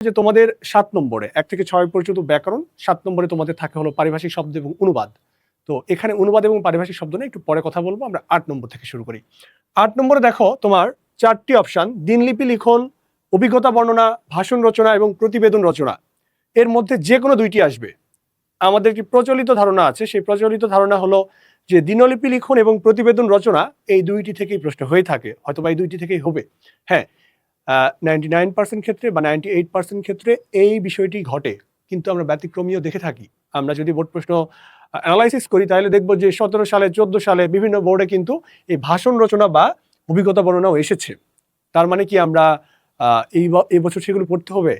যে তোমাদের 7 নম্বরে 1 থেকে 6 পর্যন্ত ব্যাকরণ, 7 নম্বরে তোমাদের থাকে হলো পারিভাষিক শব্দ এবং অনুবাদ। তো এখানে অনুবাদ এবং পারিভাষিক শব্দ নিয়ে একটু পরে কথা বলবো। আমরা 8 নম্বর থেকে শুরু করি। 8 নম্বরে দেখো তোমার 4টি অপশন: দিনলিপি লিখন, অভিজ্ঞতা বর্ণনা, ভাষণ রচনা এবং প্রতিবেদন রচনা। এর মধ্যে যে কোনো দুইটি আসবে। আমাদের একটি প্রচলিত ধারণা আছে, সেই প্রচলিত ধারণা হলো যে দিনলিপি লিখন এবং প্রতিবেদন রচনা এই দুইটি থেকেই প্রশ্ন হয়ে থাকে, হয়তো বা এই দুইটি থেকেই হবে। হ্যাঁ, 99% ক্ষেত্রে বা 98% ক্ষেত্রে এই বিষয়টি ঘটে, কিন্তু আমরা ব্যতিক্রমীও দেখে থাকি। আমরা যদি বোর্ড প্রশ্ন অ্যানালাইসিস করি তাহলে দেখবো যে 17 সালে 14 সালে বিভিন্ন বোর্ডে কিন্তু এই ভাষণ রচনা বা অভিজ্ঞতা বর্ণনাও এসেছে। তার মানে কি আমরা এই বছর সেগুলো পড়তে হবে?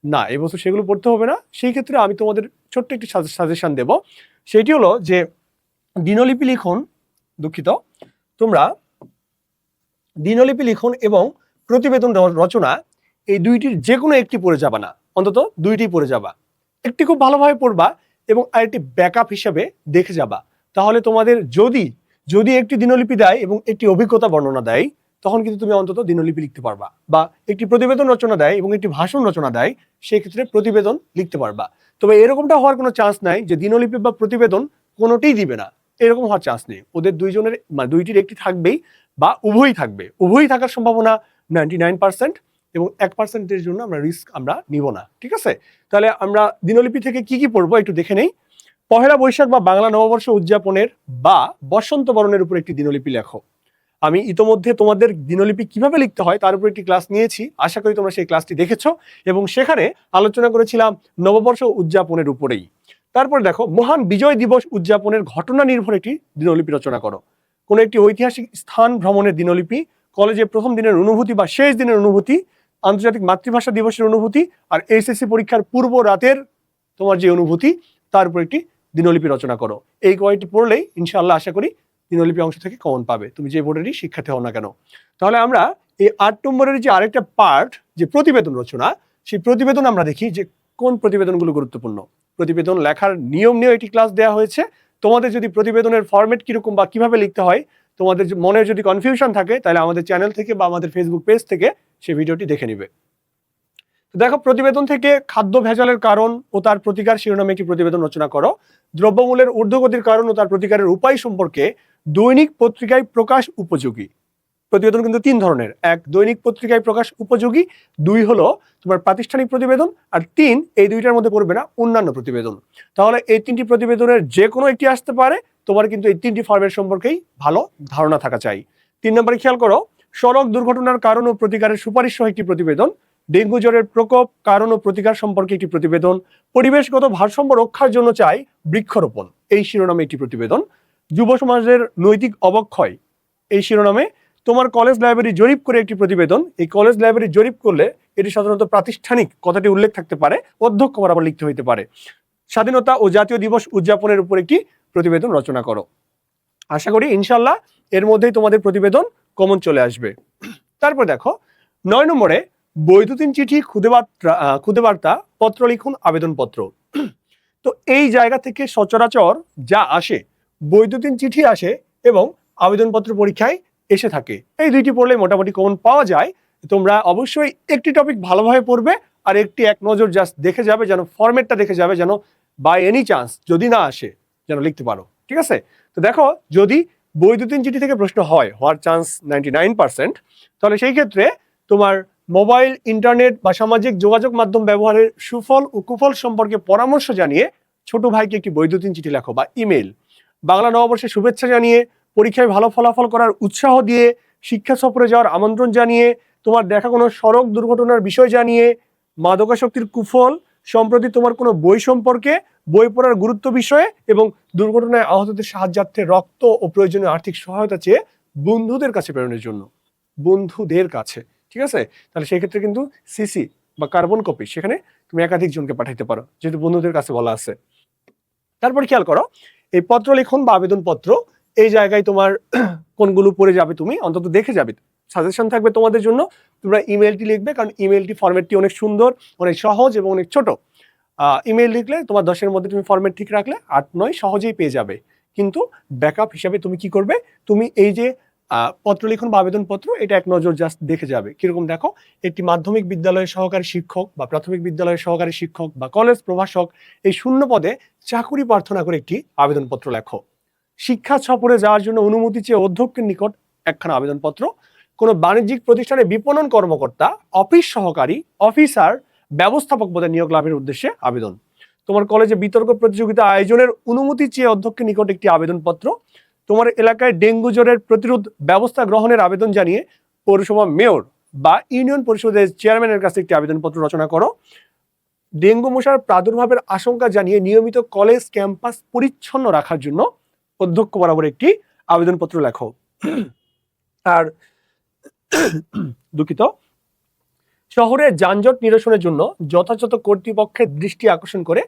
না, এবছর সেগুলো পড়তে হবে না। সেই ক্ষেত্রে আমি তোমাদের ছোট্ট একটি সাজেশন দেব। সেটি হলো যে দিনলিপি লিখন, তোমরা দিনলিপি লিখন এবং প্রতিবেদন রচনা এই দুইটির যে কোনো একটি পড়ে যাবা না, অন্তত দুইটি পড়ে যাবা। একটি খুব ভালোভাবে পড়বা এবং আরেকটি ব্যাকআপ হিসাবে দেখে যাবা। তাহলে তোমাদের যদি একটি দিনলিপি দেয় এবং একটি অভিজ্ঞতা বর্ণনা দেয়, তখন কিন্তু তুমি অন্তত দিনলিপি লিখতে পারবা। বা একটি প্রতিবেদন রচনা দেয় এবং একটি ভাষণ রচনা দেয়, সেই ক্ষেত্রে প্রতিবেদন লিখতে পারবা। তবে এরকমটা হওয়ার কোনো চান্স নাই যে দিনলিপি বা প্রতিবেদন কোনোটিই দিবে না, এরকম হওয়ার চান্স নেই। ওদের দুইজনের দুইটির একটি থাকবেই বা উভয়ই থাকবে। উভয়ই থাকার সম্ভাবনা 99% এবং 1%-এর জন্য আমরা রিস্ক নিব না। ঠিক আছে, তাহলে আমরা দিনলিপি থেকে কি কি পড়বো একটু দেখে নেই। পহেলা বৈশাখ বা বাংলা নববর্ষ উদযাপনের বা বসন্ত বরণের উপর একটি দিনলিপি লেখো। আমি ইতোমধ্যে তোমাদের দিনলিপি কিভাবে লিখতে হয় তার উপর একটি ক্লাস নিয়েছি, আশা করি তোমরা সেই ক্লাসটি দেখেছো এবং সেখানে আলোচনা করেছিলাম নববর্ষ উদযাপনের উপরেই। তারপরে দেখো, মহান বিজয় দিবস উদযাপনের ঘটনা নির্ভর একটি দিনলিপি রচনা করো। কোনো একটি ঐতিহাসিক স্থান ভ্রমণের দিনলিপি, কলেজে প্রথম দিনের অনুভূতি বা শেষ দিনের অনুভূতি, আন্তর্জাতিক মাতৃভাষা দিবসের অনুভূতি, আর এইচএসসি পরীক্ষার পূর্ব রাতের তোমার যে অনুভূতি তার উপর একটি দিনলিপি রচনা করো। এই কয়েকটি পড়লেই ইনশাআল্লাহ আশা করি দিনলিপি অংশ থেকে কমন পাবে, তুমি যে বোর্ডেরই শিক্ষার্থী হও না কেন। তাহলে আমরা এই 8 নম্বরের যে আরেকটা পার্ট, যে প্রতিবেদন রচনা, সেই প্রতিবেদন আমরা দেখি যে কোন প্রতিবেদনগুলো গুরুত্বপূর্ণ। প্রতিবেদন লেখার নিয়ম নিয়ে একটি ক্লাস দেওয়া হয়েছে। তোমাদের যদি প্রতিবেদনের ফরম্যাট কিরকম বা কিভাবে লিখতে হয় তোমাদের মনে যদি কনফিউশন থাকে, তাহলে আমাদের চ্যানেল থেকে বা আমাদের ফেসবুক পেজ থেকে সেই ভিডিওটি দেখে নিবে। তো দেখো, প্রতিবেদন থেকে খাদ্য ভেজালের কারণ ও তার প্রতিকার শিরোনামে একটি প্রতিবেদন রচনা করো। দ্রব্যমূল্যের ঊর্ধ্বগতির কারণ ও তার প্রতিকারের উপায় সম্পর্কে দৈনিক পত্রিকায় প্রকাশ উপযোগী। প্রতিবেদন কিন্তু 3 ধরনের: 1 দৈনিক পত্রিকায় প্রকাশ উপযোগী, 2 হলো তোমার প্রাতিষ্ঠানিক প্রতিবেদন, আর 3 এই দুইটার মধ্যে পড়বে না অন্যান্য প্রতিবেদন। তাহলে এই 3টি প্রতিবেদনের যে কোনো একটি আসতে পারে, তোমার কিন্তু এই 3টি ফরম্যাট সম্পর্কেই ভালো ধারণা থাকা চাই। 3 নম্বরে খেয়াল করো, সড়ক দুর্ঘটনার কারণ ও প্রতিকারের সুপারিশ সহ একটি প্রতিবেদন, ডেঙ্গু জ্বরের প্রকোপ, কারণ ও প্রতিকার সম্পর্কে একটি প্রতিবেদন, পরিবেশগত ভারসাম্য রক্ষার জন্য চাই বৃক্ষরোপণ এই শিরোনামে একটি প্রতিবেদন, যুব সমাজের নৈতিক অবক্ষয় এই শিরোনামে তোমার কলেজ লাইব্রেরি জরিপ করে একটি প্রতিবেদন। এই কলেজ লাইব্রেরি জরিপ করলে এটি সাধারণত প্রাতিষ্ঠানিক কথাটি উল্লেখ থাকতে পারে, অধ্যক্ষ বরাবর লিখতে হইতে পারে। স্বাধীনতা ও জাতীয় দিবস উদযাপনের উপর একটি প্রতিবেদন রচনা করো। আশা করি ইনশাল্লাহ এর মধ্যেই তোমাদের প্রতিবেদন কমন চলে আসবে। তারপর দেখো 9 নম্বরে বৈদ্যুতিন চিঠি, খুদে বার্তা, পত্র লিখন, আবেদনপত্র। তো এই জায়গা থেকে সচরাচর যা আসে, বৈদ্যুতিন চিঠি আসে এবং আবেদনপত্র পরীক্ষায় এসে থাকে। এই দুইটি পড়লে মোটামুটি কমন পাওয়া যায়। তোমরা অবশ্যই একটি টপিক ভালোভাবে পড়বে আর একটি এক নজর জাস্ট দেখে যাবে, যেন ফরম্যাটটা দেখে যাবে, যেন বাই এনি চান্স যদি না আসে যেন লিখতে পারো। ঠিক আছে, তো দেখো যদি বৈদ্যুতিন চিঠি থেকে প্রশ্ন হওয়ার চান্স 99%, তাহলে সেই ক্ষেত্রে তোমার মোবাইল, ইন্টারনেট বা সামাজিক যোগাযোগ মাধ্যম ব্যবহারের সুফল ও কুফল সম্পর্কে পরামর্শ জানিয়ে ছোট ভাইকে একটি বৈদ্যুতিন চিঠি লেখো বা ইমেল। বাংলা নববর্ষে শুভেচ্ছা জানিয়ে, পরীক্ষায় ভালো ফলাফল করার উৎসাহ দিয়ে, শিক্ষা সফরে যাওয়ার আমন্ত্রণ জানিয়ে, তোমার দেখা কোনো সড়ক দুর্ঘটনার বিষয় জানিয়ে, মাদকাসক্তির কুফল, সম্প্রতি তোমার কোনো বই সম্পর্কে, বই পড়ার গুরুত্ব বিষয়ে এবং দুর্ঘটনায় আহতদের সাহায্যার্থে রক্ত ও প্রয়োজনীয় আর্থিক সহায়তা চেয়ে বন্ধুদের কাছে প্রেরণের জন্য। বন্ধুদের কাছে, ঠিক আছে। তাহলে সেই ক্ষেত্রে কিন্তু সিসি বা কার্বন কপি সেখানে তুমি একাধিক জনকে পাঠাইতে পারো, যেহেতু বন্ধুদের কাছে বলা আছে। তারপর খেয়াল করো, এই পত্র লিখন বা আবেদন পত্র, এই জায়গায় তোমার কোনগুলো পড়ে যাবে তুমি অন্তত দেখে যাবে। সাজেশন থাকবে তোমাদের জন্য, তোমরা ইমেলটি লিখবে, কারণ ইমেলটি ফরম্যাটটি অনেক সুন্দর, অনেক সহজ এবং অনেক ছোট। ইমেল লিখলে তোমার 10-এর মধ্যে তুমি ফরম্যাট ঠিক রাখলে 8-9 সহজেই পেয়ে যাবে। কিন্তু ব্যাকআপ হিসাবে তুমি কি করবে, তুমি এই যে পত্রলিখন বা আবেদনপত্র এটা এক নজর জাস্ট দেখে যাবে। কিরকম দেখো, একটি মাধ্যমিক বিদ্যালয়ের সহকারী শিক্ষক বা প্রাথমিক বিদ্যালয়ের সহকারী শিক্ষক বা কলেজ প্রভাষক এই শূন্য পদে চাকুরি প্রার্থনা করে একটি আবেদনপত্র লেখো। শিক্ষা সফরে যাওয়ার জন্য অনুমতি চেয়ে অধ্যক্ষের নিকট একখানা আবেদনপত্র। কোনো বাণিজ্যিক প্রতিষ্ঠানে বিপণন কর্মকর্তা, অফিস সহকারী, অফিসার, ব্যবস্থাপক পদে নিয়োগ লাভের উদ্দেশ্যে আবেদন। তোমার কলেজে বিতর্ক প্রতিযোগিতা আয়োজনের অনুমতি চেয়ে অধ্যক্ষের নিকট একটি আবেদনপত্র। তোমার এলাকায় ডেঙ্গু জ্বরের প্রতিরোধ ব্যবস্থা গ্রহণের আবেদন জানিয়ে পৌরসভা মেয়র বা ইউনিয়ন পরিষদের চেয়ারম্যানের কাছে একটি আবেদনপত্র রচনা করো। ডেঙ্গু মশার প্রাদুর্ভাবের আশঙ্কা জানিয়ে নিয়মিত কলেজ ক্যাম্পাস পরিচ্ছন্ন রাখার জন্য অধ্যক্ষ বরাবর একটি আবেদনপত্র লেখো। আর দুঃখিত, শহরে যানজট নিরসনের জন্য যথাযথ কর্তৃপক্ষের দৃষ্টি আকর্ষণ করে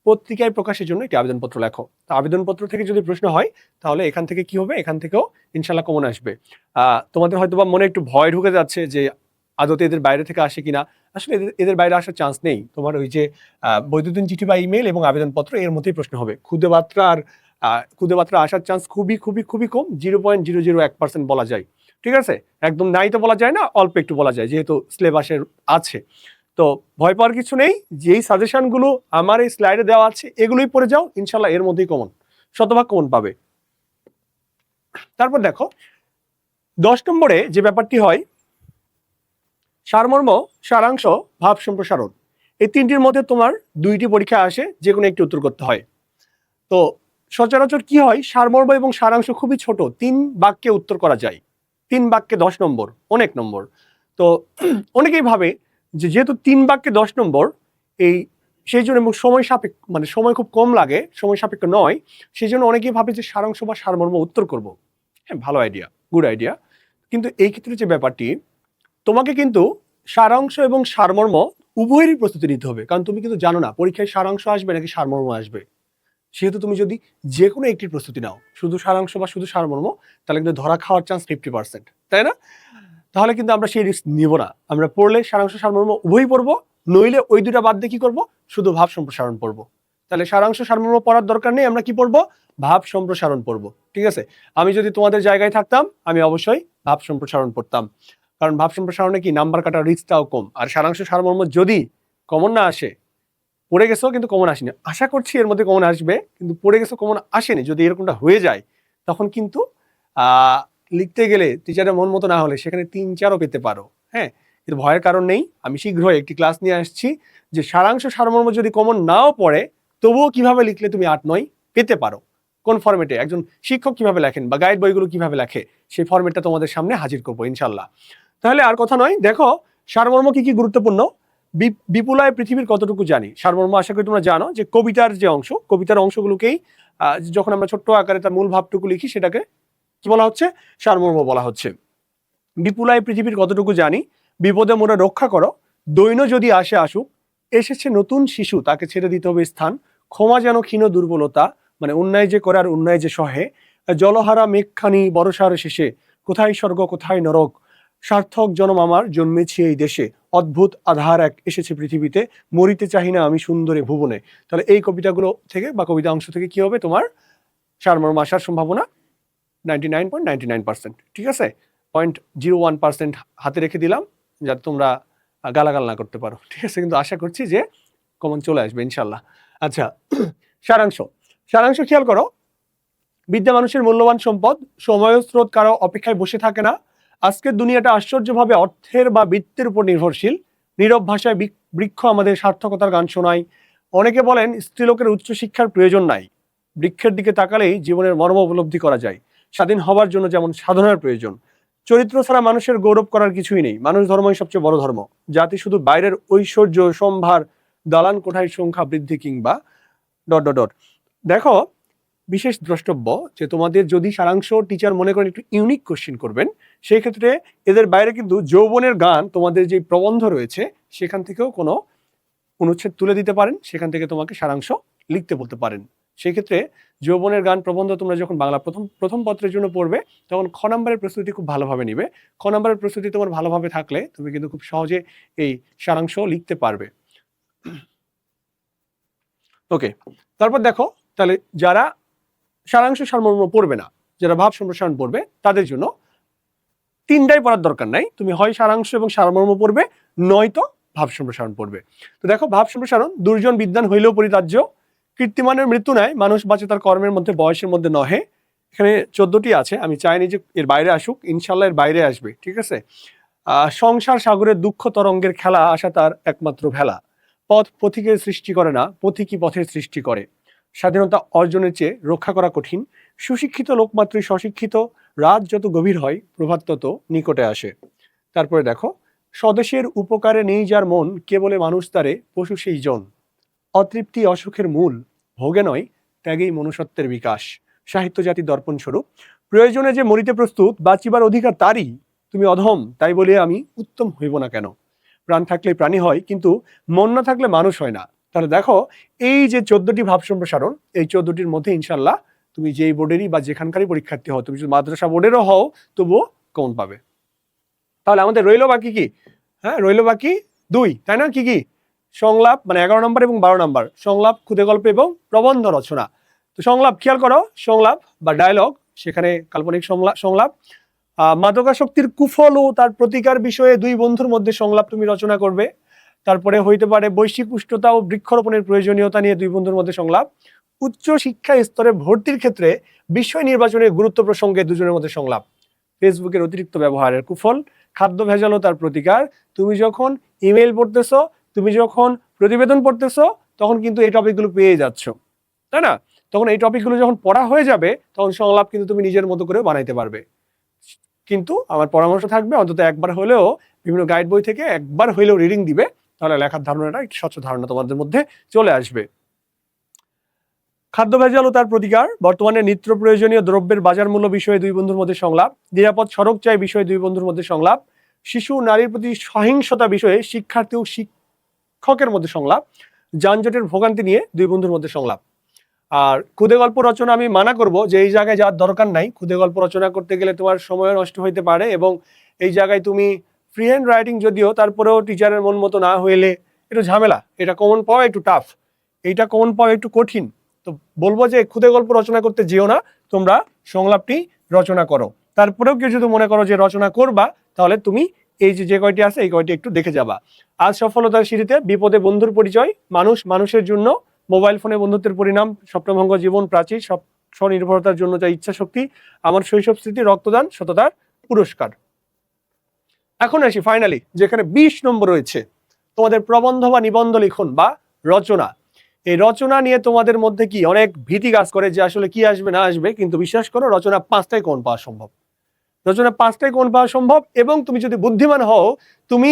পত্রিকায় প্রকাশের জন্য একটি আবেদনপত্র লেখো। তো আবেদনপত্র থেকে যদি প্রশ্ন হয় তাহলে এখান থেকে কি হবে, এখান থেকেও ইনশাল্লাহ কমন আসবে। তোমাদের হয়তো বা মনে একটু ভয় ঢুকে যাচ্ছে যে আদতে এদের বাইরে থেকে আসে কিনা। আসলে এদের বাইরে আসার চান্স নেই। তোমার ওই যে বৈদ্যুতিন চিঠি বা ইমেল এবং আবেদনপত্র এর মধ্যেই প্রশ্ন হবে। খুদে বার্তা আসার চান্স খুবই খুবই খুবই কম, 0.001% বলা যায়। ঠিক আছে, একদম নাই তো বলা যায় না, অল্প একটু বলা যায়, যেহেতু সিলেবাসের আছে। তো ভয় পাওয়ার কিছু নেই, যেই সাজেশনগুলো আমার এই স্লাইডে দেওয়া আছে এগুলোই পড়ে যাও, ইনশাল্লাহ এর মধ্যেই কমন, শতভাগ কমন পাবে। তারপর দেখো 10 নম্বরে যে ব্যাপারটি হয়, সারমর্ম, সারাংশ, ভাব সম্প্রসারণ, এই তিনটির মধ্যে তোমার দুইটি পরীক্ষা আসে, যে কোনো একটি উত্তর করতে হয়। তো সচরাচর কি হয়, সারমর্ম এবং সারাংশ খুবই ছোট, 3 বাক্যে উত্তর করা যায়। 3 বাক্যে 10 নম্বর, অনেক নম্বর। তো অনেকেই ভাবে যে যেহেতু 3 বাক্যে 10 নম্বর, এই সেই জন্য, এবং সময় সাপেক্ষ, মানে সময় খুব কম লাগে, সময় সাপেক্ষ নয়, সেই জন্য অনেকেই ভাবে যে সারাংশ বা সারমর্ম উত্তর করব। হ্যাঁ, ভালো আইডিয়া, গুড আইডিয়া। কিন্তু এই ক্ষেত্রে যে ব্যাপারটি, তোমাকে কিন্তু সারাংশ এবং সারমর্ম উভয়েরই প্রস্তুতি নিতে হবে, কারণ তুমি কিন্তু জানো না পরীক্ষায় সারাংশ আসবে নাকি সারমর্ম আসবে। সেহেতু তুমি যদি যে কোনো একটির প্রস্তুতি নাও, শুধু সারাংশ বা শুধু সারমর্ম, তাহলে কিন্তু ধরা খাওয়ার চান্স 50%, তাই না? তাহলে কিন্তু আমরা সেই রিস্ক নিব না। আমরা পড়লে সারাংশ সারমর্ম উভয়ই পড়বো, নইলে ওই দুটা বাদ দিয়ে কি করবো, শুধু ভাব সম্প্রসারণ পড়বো। তাহলে সারাংশ সারমর্ম পড়ার দরকার নেই, আমরা কি পড়বো, ভাব সম্প্রসারণ পড়বো। ঠিক আছে, আমি যদি তোমাদের জায়গায় থাকতাম আমি অবশ্যই ভাব সম্প্রসারণ পড়তাম, কারণ ভাব সম্প্রসারণে কি নাম্বার কাটার রিস্কটাও কম। আর সারাংশ সারমর্ম যদি কমন না আসে, পড়ে গেছো কিন্তু কমন আসেনি, আশা করছি এর মধ্যে কমন আসবে, কিন্তু পড়ে গেছো কমন আসেনি, যদি এরকমটা হয়ে যায় তখন কিন্তু লিখতে গেলে টিচারের মন মতো না হলে সেখানে 3-4ও পেতে পারো। হ্যাঁ, কিন্তু ভয়ের কারণ নেই, আমি শীঘ্রই একটি ক্লাস নিয়ে আসছি যে সারাংশ সারমর্ম যদি কমন নাও পড়ে তবুও কিভাবে লিখলে তুমি 8-9 পেতে পারো, কোন ফরম্যাটে একজন শিক্ষক কিভাবে লেখেন বা গাইড বইগুলো কিভাবে লেখে, সেই ফরম্যাটটা তোমাদের সামনে হাজির করবো ইনশাল্লাহ। তাহলে আর কথা নয়, দেখো সারমর্ম কি কি গুরুত্বপূর্ণ। বিপুলায় পৃথিবীর কতটুকু জানি, সারমর্ম আশা করি তোমরা জানো যে কবিতার যে অংশ, কবিতার অংশগুলোকেই যখন আমরা ছোট্ট আকারে তার মূল ভাবটুকু লিখি সেটাকে কি বলা হচ্ছে, সারমর্ম বলা হচ্ছে। বিপুলায় পৃথিবীর কতটুকু জানি, বিপদে মোরা রক্ষা করো, দৈন্য যদি আসে আসুক, এসেছে নতুন শিশু তাকে ছেড়ে দিতে হবে স্থান, ক্ষমা যেন ক্ষীণ দুর্বলতা, মানে অন্যায় যে করে আর অন্যায় যে সহে, জলহারা মেঘখানি বরসার শেষে, কোথায় স্বর্গ কোথায় নরক, সার্থক জনম আমার জন্মেছি এই দেশে, অদ্ভুত আধার এক এসেছে পৃথিবীতে, মরিতে চাহি না আমি সুন্দরে ভুবনে। তাহলে এই কবিতাগুলো থেকে বা কবিতা অংশ থেকে কি হবে, তোমার সারমর্ম আসার সম্ভাবনা 99.99%। ঠিক আছে, 0.01% হাতে রেখে দিলাম যাতে তোমরা গালাগাল না করতে পারো। ঠিক আছে, কিন্তু আশা করছি যে কমন চলে আসবে ইনশাল্লাহ। আচ্ছা, সারাংশ, সারাংশ খেয়াল করো, বিদ্যা মানুষের মূল্যবান সম্পদ, সময় স্রোত কারো অপেক্ষায় বসে থাকে না, আজকের দুনিয়াটা আশ্চর্যভাবে অর্থের বা বৃত্তের উপর নির্ভরশীল, নীরব ভাষায় বৃক্ষ আমাদের সার্থকতার গান শোনায়, অনেকে বলেন স্ত্রীলোকের উচ্চশিক্ষার প্রয়োজন নাই, বৃক্ষের দিকে তাকালেই জীবনের মর্ম উপলব্ধি করা যায়, স্বাধীন হবার জন্য যেমন সাধনার প্রয়োজন, চরিত্র ছাড়া মানুষের গৌরব করার কিছুই নেই, মানুষ ধর্মই সবচেয়ে বড় ধর্ম, জাতি শুধু বাইরের ঐশ্বর্য সম্ভার, দালান কোঠায় সংখ্যা বৃদ্ধি কিংবা ডট ডট ডট। দেখো, বিশেষ দ্রষ্টব্য যে তোমাদের যদি সারাংশ টিচার মনে করেন একটু ইউনিক কোশ্চেন করবেন, সেই ক্ষেত্রে এদের বাইরে কিন্তু যৌবনের গান, তোমাদের যে প্রবন্ধ রয়েছে সেখান থেকেও কোনো অনুচ্ছেদ তুলে দিতে পারেন, সেখান থেকে তোমাকে সারাংশ লিখতে বলতে পারেন। সেই ক্ষেত্রে যৌবনের গান প্রবন্ধ তোমরা যখন বাংলা প্রথম পত্রের জন্য পড়বে তখন খ নম্বরের প্রস্তুতি খুব ভালোভাবে নিবে। খ নম্বরের প্রস্তুতি তোমার ভালোভাবে থাকলে তুমি কিন্তু খুব সহজে এই সারাংশ লিখতে পারবে। ওকে, তারপর দেখো, তাহলে যারা সারাংশ সারমর্ম পড়বে না, যারা ভাব সম্প্রসারণ পড়বে তাদের জন্য তিনটাই পড়ার দরকার নাই, তুমি হয় সারাংশ এবং সারমর্ম পড়বে, নয়তো ভাব সম্প্রসারণ পড়বে। তো দেখো ভাব সম্প্রসারণ, দুর্জন বিদ্বান হইলেও পরিত্যাজ্য, কীর্তিমানের মৃত্যু নাই, মানুষ বাঁচে তার কর্মের মধ্যে বয়সের মধ্যে নহে। এখানে 14টি আছে, আমি চাইনি যে এর বাইরে আসুক, ইনশাল্লাহ এর বাইরে আসবে, ঠিক আছে। সংসার সাগরের দুঃখ তরঙ্গের খেলা, আসা তার একমাত্র ভেলা, পথ পথিকের সৃষ্টি করে না, পথিকই পথের সৃষ্টি করে, স্বাধীনতা অর্জনের চেয়ে রক্ষা করা কঠিন, সুশিক্ষিত লোকমাত্রই স্বশিক্ষিত, রাত যত গভীর হয় প্রভাত তত নিকটে আসে। তারপরে দেখো, স্বদেশের উপকারে নেই যার মন, কেবলে মানুষ তারে পশু সেই জন, অতৃপ্তি অসুখের মূল, ভোগে নয় ত্যাগেই মনুষ্যত্বের বিকাশ, সাহিত্য জাতি দর্পণ স্বরূপ, প্রয়োজনে যে মরিতে প্রস্তুত, বাঁচিবার অধিকার তারই, তুমি অধম তাই বলে আমি উত্তম হইব না কেন, প্রাণ থাকলে প্রাণী হয় কিন্তু মন না থাকলে মানুষ হয় না। তাহলে দেখো, এই যে 14টি ভাব সম্প্রসারণ, এই 14টির মধ্যে ইনশাল্লাহ তুমি যেই বোর্ডেরই বা যেখানকারই পরীক্ষার্থী হও, তুমি যদি মাদ্রাসা বোর্ডেরও হও তবুও কমন পাবে। তাহলে আমাদের রইল বাকি কি? হ্যাঁ, রইল বাকি 2, তাই না? কি কি? সংলাপ, মানে 11 নম্বর এবং 12 নম্বর, সংলাপ, ক্ষুদে গল্প এবং প্রবন্ধ রচনা। তো সংলাপ খেয়াল করো, সংলাপ বা ডায়লগ, সেখানে কাল্পনিক সংলাপ। মাদকাসক্তির কুফল ও তার প্রতিকার বিষয়ে দুই বন্ধুর মধ্যে সংলাপ তুমি রচনা করবে। তারপরে হইতে পারে বৈশ্বিক উষ্ণতা ও বৃক্ষরোপণের প্রয়োজনীয়তা নিয়ে দুই বন্ধুর মধ্যে সংলাপ। উচ্চ শিক্ষা স্তরে ভর্তির ক্ষেত্রে বিষয় নির্বাচনের গুরুত্ব প্রসঙ্গে দুজনের মধ্যে সংলাপ। ফেসবুকের অতিরিক্ত ব্যবহারের কুফল, খাদ্য ভেজাল ও তার প্রতিকার। তুমি যখন ইমেল পড়তেছো, তুমি যখন প্রতিবেদন পড়তেছো, তখন কিন্তু এই টপিকগুলো পেয়ে যাচ্ছ, তাই না? তখন এই টপিকগুলো যখন পড়া হয়ে যাবে, তখন সংলাপ কিন্তু তুমি নিজের মতো করে বানাইতে পারবে। কিন্তু আমার পরামর্শ থাকবে, অন্তত একবার হলেও বিভিন্ন গাইড বই থেকে একবার হলেও রিডিং দিবে, তাহলে লেখার ধারণাটা একটু স্বচ্ছ ধারণা তোমাদের মধ্যে চলে আসবে। খাদ্য ভেজাল ও তার প্রতিকার, বর্তমানে নিত্য প্রয়োজনীয় দ্রব্যের বাজার মূল্য বিষয়ে দুই বন্ধুর মধ্যে সংলাপ। নিরাপদ সড়ক চাই বিষয়ে দুই বন্ধুর মধ্যে সংলাপ। শিশু নারীর প্রতি সহিংসতা বিষয়ে শিক্ষার্থী ও শিক্ষকের মধ্যে সংলাপ। যানজটের ভোগান্তি নিয়ে দুই বন্ধুর মধ্যে সংলাপ। আর ক্ষুদে গল্প রচনা আমি মানা করব যে এই জায়গায় যাওয়ার দরকার নাই। ক্ষুদে গল্প রচনা করতে গেলে তোমার সময় নষ্ট হইতে পারে, এবং এই জায়গায় তুমি ফ্রি হ্যান্ড রাইটিং যদিও, তারপরেও টিচারের মন মতো না হইলে একটু ঝামেলা, এটা কমন পাওয়া একটু টাফ, এইটা কমন পাওয়া একটু কঠিন। তো বলবো যে ক্ষুদে গল্প রচনা করতে যেও না, তোমরা সংলাপটি রচনা করো। তারপরেও কেউ যদি মনে করো যে রচনা করবা, তাহলে তুমি এই যে কয়টি আছে এই কয়টি একটু দেখে যাবা। আজ সফলতার সিঁড়িতে, বিপদে বন্ধুর পরিচয়, মানুষ মানুষের জন্য, মোবাইল ফোনে বন্ধুত্বের পরিণাম, স্বপ্নভঙ্গ জীবন প্রাচীর, স্বনির্ভরতার জন্য যা ইচ্ছা শক্তি, আমার শৈশব স্মৃতি, রক্তদান, সততার পুরস্কার। এখন আসি ফাইনালি, যেখানে 20 নম্বর রয়েছে তোমাদের প্রবন্ধ বা নিবন্ধ লিখন বা রচনা। এই রচনা নিয়ে তোমাদের মধ্যে কি অনেক ভীতি কাজ করে যে আসলে কি আসবে না আসবে, কিন্তু বিশ্বাস করো, রচনা 5টাই কোণ পাওয়া সম্ভব। রচনা 5টাই কোণ পাওয়া সম্ভব, এবং তুমি যদি বুদ্ধিমান হও, তুমি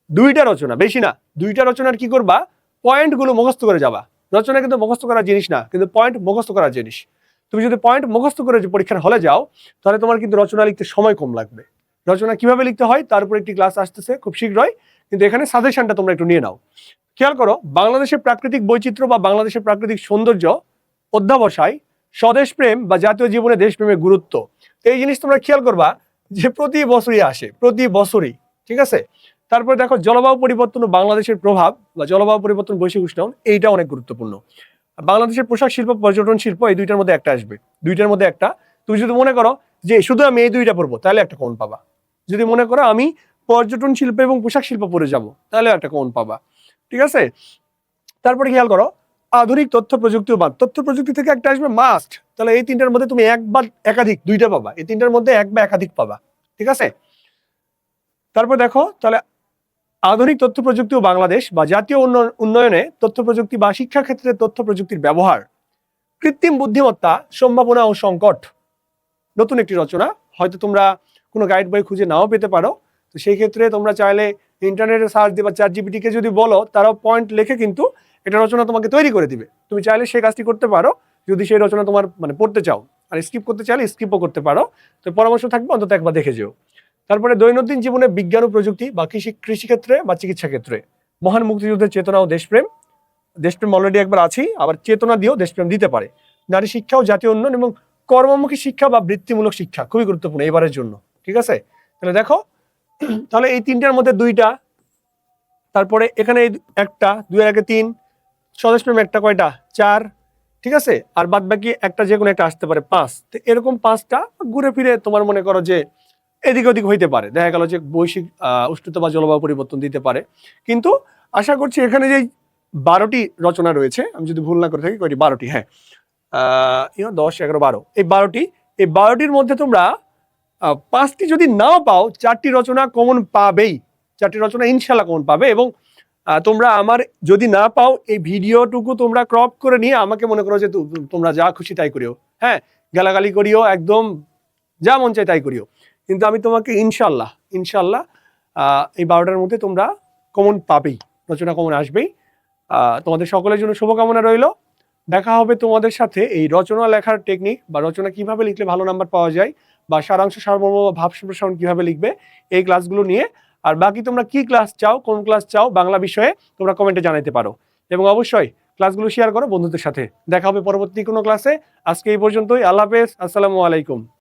2টা রচনা, বেশি না, 2টা রচনার কি করবা, পয়েন্টগুলো মুখস্থ করে যাবা। রচনা কিন্তু মুখস্থ করার জিনিস না, কিন্তু পয়েন্ট মুখস্থ করার জিনিস। তুমি যদি পয়েন্ট মুখস্থ করে যে পরীক্ষার হলে যাও, তাহলে তোমার কিন্তু রচনা লিখতে সময় কম লাগবে। রচনা কিভাবে লিখতে হয় তার উপর একটি ক্লাস আসতেছে খুব শীঘ্রই, কিন্তু এখানে সাজেশনটা তোমরা একটু নিয়ে নাও। খেয়াল করো, বাংলাদেশের প্রাকৃতিক বৈচিত্র্য বা বাংলাদেশের প্রাকৃতিক সৌন্দর্য অধ্যাবসায়, স্বদেশ প্রেম বা জাতীয় জীবনে দেশপ্রেমের গুরুত্ব। এই জিনিস তোমরা খেয়াল করবা যে প্রতি বছরই আসে, প্রতি বছরই, ঠিক আছে। তারপরে দেখো, জলবায়ু পরিবর্তন ও বাংলাদেশের প্রভাব বা জলবায়ু পরিবর্তন, বৈশ্বিক উষ্ণায়ন, এইটা অনেক গুরুত্বপূর্ণ। বাংলাদেশের পোশাক শিল্প, পর্যটন শিল্প, এই 2টার মধ্যে একটা আসবে, 2টার মধ্যে একটা। তুমি যদি মনে করো যে শুধু আমি এই 2টা পড়বো, তাহলে একটা কোণ পাবা। যদি মনে করো আমি পর্যটন শিল্প এবং পোশাক শিল্প পড়ে যাব, তাহলে একটা কোণ পাবা, ঠিক আছে। তারপরে খেয়াল করো, আধুনিক তথ্য প্রযুক্তি ও তথ্য প্রযুক্তি থেকে একটা আসবে মাস্ট, তাহলে এই 3টার মধ্যে তুমি এক বা একাধিক 2টা পাবা, এই 3টার মধ্যে এক বা একাধিক পাবা, ঠিক আছে। তারপর দেখো, তাহলে আধুনিক তথ্য প্রযুক্তি ও বাংলাদেশ বা জাতীয় উন্নয়নে তথ্য প্রযুক্তি বা শিক্ষা ক্ষেত্রে তথ্য প্রযুক্তির ব্যবহার, কৃত্রিম বুদ্ধিমত্তা, সম্ভাবনা ও সংকট, নতুন একটি রচনা। হয়তো তোমরা কোনো গাইড বই খুঁজে নাও পেতে পারো, তো সেই ক্ষেত্রে তোমরা চাইলে ইন্টারনেটে সার্চ দিয়ে বা ChatGPT কে যদি বলো, তারাও পয়েন্ট লিখে কিন্তু এটা রচনা তোমাকে তৈরি করে দিবে। তুমি চাইলে সেই কাজটি করতে পারো, যদি সেই রচনা তোমার মানে পড়তে চাও, আর স্কিপ করতে চাইলে স্কিপও করতে পারো। তো পরামর্শ থাকবে অন্তত একবার দেখে যেও। তারপরে দৈনন্দিন জীবনে বিজ্ঞান ও প্রযুক্তি বা কৃষিক্ষেত্রে বা চিকিৎসা ক্ষেত্রে, মহান মুক্তিযুদ্ধের চেতনা ও দেশপ্রেম, দেশপ্রেম অলরেডি একবার আছেই, আবার চেতনা দিয়েও দেশপ্রেম দিতে পারে। নারী শিক্ষা ও জাতীয় উন্নয়ন এবং কর্মমুখী শিক্ষা বা বৃত্তিমূলক শিক্ষা, খুবই গুরুত্বপূর্ণ এবারের জন্য, ঠিক আছে। তাহলে দেখো, তাহলে এই 3টার মধ্যে 2টা, তারপরে এখানে একটা, 2-এর আগে 3, স্বদেশপ্রেম একটা, কয়টা, 4, ঠিক আছে। আর বাদ বাকি একটা যে কোনো একটা আসতে পারে 5। তো এরকম 5টা ঘুরে ফিরে তোমার মনে করো যে এদিক ওদিক হইতে পারে, দেখা গেল যে বৈশ্বিক উষ্ণতা বা জলবায়ু পরিবর্তন দিতে পারে। কিন্তু আশা করছি এখানে যে 12টি রচনা রয়েছে, আমি যদি ভুল না করে থাকি, কয়টি? 12টি, হ্যাঁ। 10, 11, 12, এই 12টির মধ্যে তোমরা 5টি যদি নাও পাও, 4টি রচনা কমন পাবেই। 4টি রচনা ইনশাল্লাহ কমন পাবে। এবং তোমরা আমার যদি না পাও, এই ভিডিওটুকু তোমরা ক্রপ করে নিয়ে আমাকে মনে করো যে তোমরা যা খুশি তাই করিও, হ্যাঁ, গালাগালি করিও, একদম যা মন চাই তাই করিও, কিন্তু আমি তোমাকে ইনশাল্লাহ ইনশাল্লাহ এই 12টার মধ্যে তোমরা কমন পাবেই, রচনা কমন আসবেই। তোমাদের সকলের জন্য শুভকামনা রইল। দেখা হবে তোমাদের সাথে এই রচনা লেখার টেকনিক বা রচনা কিভাবে লিখলে ভালো নাম্বার পাওয়া যায়, বা সারাংশ, সারমর্ম, ভাব সম্প্রসারণ কিভাবে লিখবে, এই ক্লাসগুলো নিয়ে। আর বাকি তোমরা কি ক্লাস চাও, কোন ক্লাস চাও বাংলা বিষয়ে, তোমরা কমেন্টে জানাতে পারো। এবং অবশ্যই ক্লাসগুলো শেয়ার করো বন্ধুদের সাথে। দেখা হবে পরবর্তী কোনো ক্লাসে। আজকে এই পর্যন্তই। আল্লাহ হাফেজ, আসসালামু আলাইকুম।